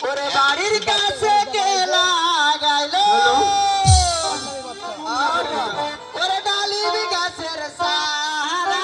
ওরে বাড়ির কাছে কে লাগাইলো ওরে ডালিম গাছের সাহারা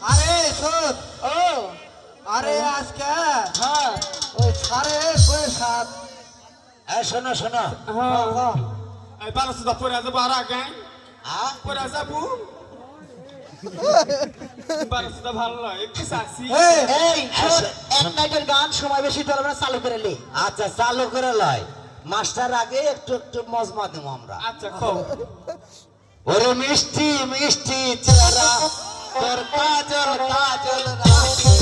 আরে শোন আরে আজকে ওই সাড়ে ছয় সাত শোনো শোনো পরে যাবো আর আগে পরে যাবো ভালো লাগে একটু চাচ্ছি এক নাইটের গান সময় বেশি তোর চালু করে লে আচ্ছা চালু করে লয় মাস্টার আগে একটু একটু মজমা দেবো আমরা। আচ্ছা খাও ওরে মিষ্টি মিষ্টি চেহারা তোর কাজল কাজল রাখি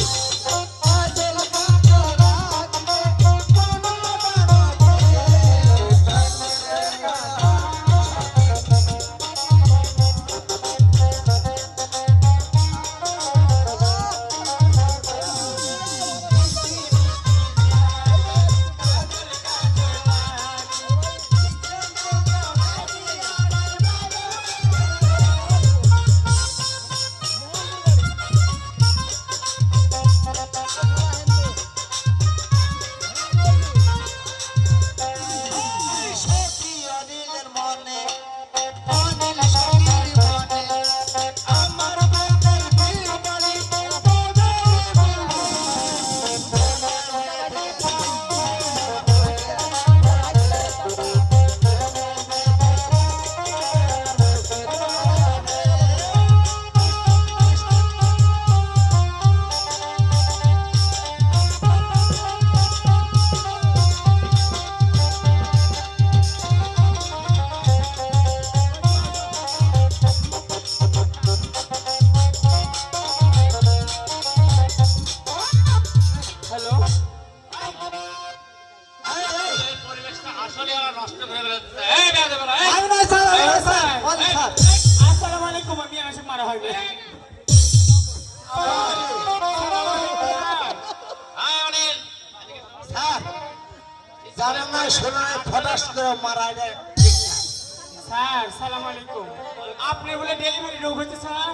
আপনি বলে ডেলিভারি রোগ হচ্ছে স্যার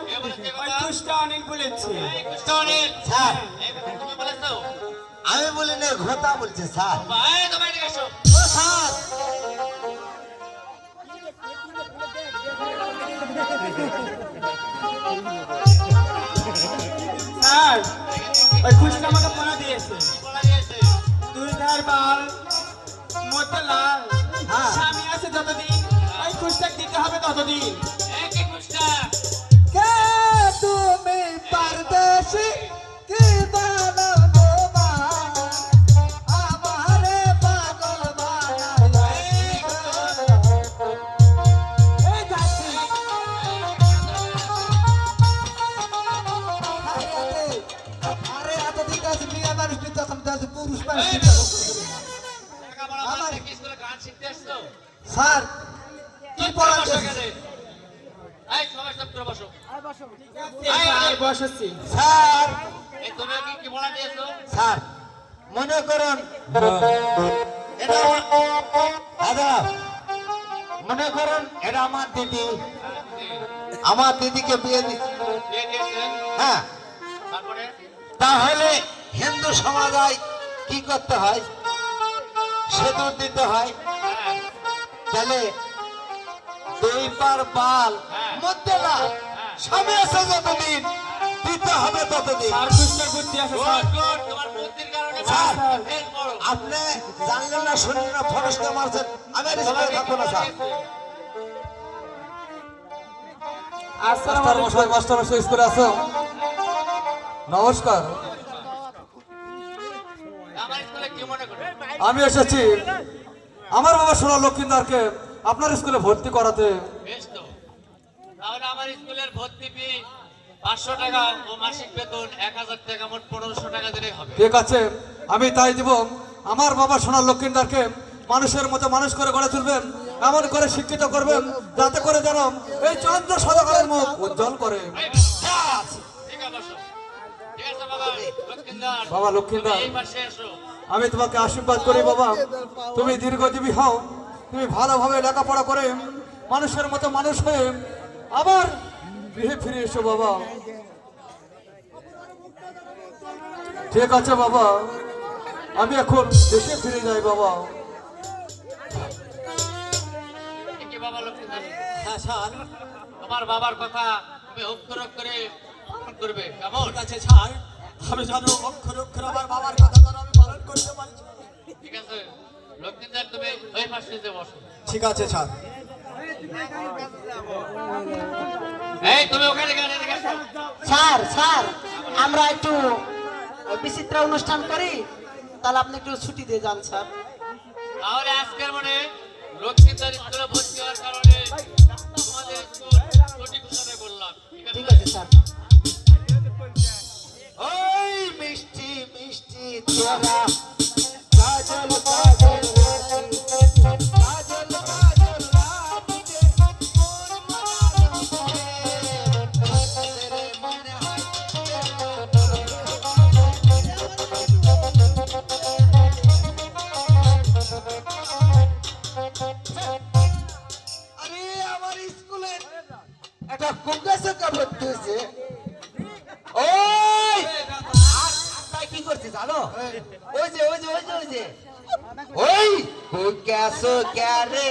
ওই কুষ্টা অনিল বলেছে আমি বলি না ঘোতা বলছে স্যার স্যার স্যার ওই কুষ্টা আমাকে পড়া দিয়েছে দুই ধার বাল মতো লাল স্বামী আছে যতদিন ওই কুষ্টাক দিতে হবে ততদিন কে তুমি পারদেশি কি বানানো আমারে পাগল আরে এতদিন কাছে মেয়ে মানুষ তখন পুরুষ মানুষ স্যার কি পড়াচ্ছে বসেছি স্যার স্যার মনে করুন এটা মনে করুন এটা আমার দিদি আমার দিদিকে বিয়ে দিচ্ছে হ্যাঁ তাহলে হিন্দু সমাজে কি করতে হয় সিঁদুর দিতে হয় তাহলে দুই পার বাল মধ্যে না স্বামী আছে যতদিন দিতে হবে ততদিন স্যার আপনি জানলেন না শুনলেন না ফরেস্ট মারছেন আমি আর স্কুলে থাকবো না স্যার মাস্টার মশাই স্কুলে আছো নমস্কার আমি এসেছি আমার বাবা সোনা লক্ষ্মীদারকে আপনার স্কুলে ভর্তি করাতে। বেশ তো, তাহলে আমার স্কুলের ভর্তি ফি 500 টাকা ও মাসিক বেতন 1000 টাকা, মোট 1500 টাকা দিলেই হবে। ঠিক আছে, আমি তাই দিব। আমার বাবা সোনার লক্ষ্মীদারকে মানুষের মতো মানুষ করে গড়ে তুলবেন, এমন করে শিক্ষিত করবেন যাতে করে যেন এই চন্দ্র সদাগরের মুখ উজ্জ্বল করে। ঠিক আছে, বসো। ঠিক আছে বাবা লক্ষ্মীন্দর, বাবা লক্ষ্মীন্দর, এই পাশে এসো। আমি তোমাকে আশীর্বাদ করি বাবা, তুমি দীর্ঘজীবী হও, তুমি ভালোভাবে লেখাপড়া করে মানুষের মতো মানুষ হয়ে আবার গৃহে ফিরে এসো বাবা। ঠিক আছে বাবা, আমি এখন দেশে ফিরে যাই বাবা। কি বাবা লক্ষ্মীন্দর, হ্যাঁ স্যার। তোমার বাবার কথা তুমি অক্ষর অক্ষরে পালন করবে, কেমন? ঠিক আছে স্যার, আমি যেন অক্ষর অক্ষর আমার বাবার কথা যেন আমি পালন করতে পারি। ঠিক আছে লক্ষ্মীন্দর, তুমি ওই পাশে যে বসো। ঠিক আছে স্যার। এই তুমি ওখানে গেলে এদিকে এসো। স্যার স্যার, আমরা একটু বিচিত্র অনুষ্ঠান করি, তাহলে আপনি একটু ছুটি দিয়ে যান স্যার। তাহলে আজকের মনে লক্ষ্মীন্দর স্কুলে ভর্তি হওয়ার কারণে তোমাদের স্কুল ছুটি ঘোষণা করলাম। ঠিক আছে স্যার। ওই মিষ্টি মিষ্টি তোরা কাজল কাজল কাজল কাজল রাতে মোর মনে হয় আরে আমার স্কুলে একটা কুঙ্গাসকা ভর্তি হয়েছে। ওই তাই কি করছে জানো? ওই যে ওই যে ওই যে ওই যে ওই কুঙ্গাসকা রে